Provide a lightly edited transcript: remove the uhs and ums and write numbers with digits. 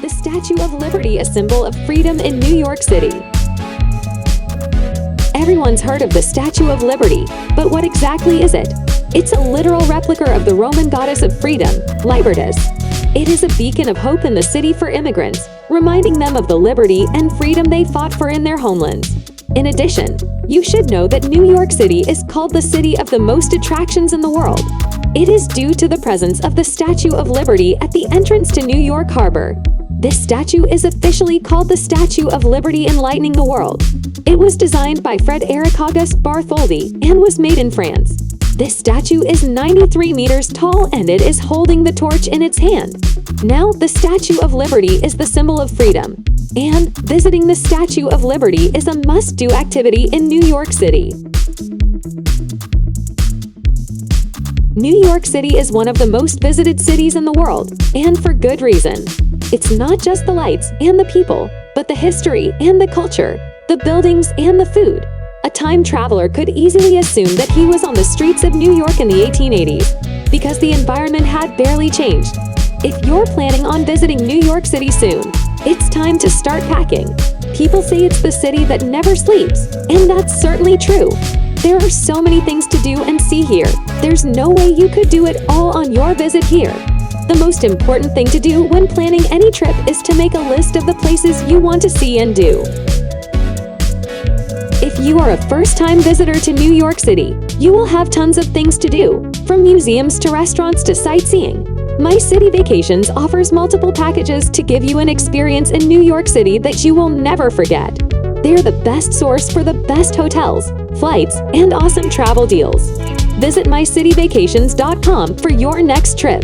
The Statue of Liberty, a symbol of freedom in New York City. Everyone's heard of the Statue of Liberty, but what exactly is it? It's a literal replica of the Roman goddess of freedom, Libertas. It is a beacon of hope in the city for immigrants, reminding them of the liberty and freedom they fought for in their homelands. In addition, you should know that New York City is called the city of the most attractions in the world. It is due to the presence of the Statue of Liberty at the entrance to New York Harbor. This statue is officially called the Statue of Liberty, Enlightening the World. It was designed by Frederic-Auguste Bartholdi and was made in France. This statue is 93 meters tall and it is holding the torch in its hand. Now, the Statue of Liberty is the symbol of freedom, and visiting the Statue of Liberty is a must-do activity in New York City. New York City is one of the most visited cities in the world, and for good reason. It's not just the lights and the people, but the history and the culture, the buildings and the food. A time traveler could easily assume that he was on the streets of New York in the 1880s, because the environment had barely changed. If you're planning on visiting New York City soon, it's time to start packing. People say it's the city that never sleeps, and that's certainly true. There are so many things to do and see here. There's no way you could do it all on your visit here. The most important thing to do when planning any trip is to make a list of the places you want to see and do. If you are a first-time visitor to New York City, you will have tons of things to do, from museums to restaurants to sightseeing. MySittiVacations offers multiple packages to give you an experience in New York City that you will never forget. They're the best source for the best hotels, flights, and awesome travel deals. Visit MySittiVacations.com for your next trip.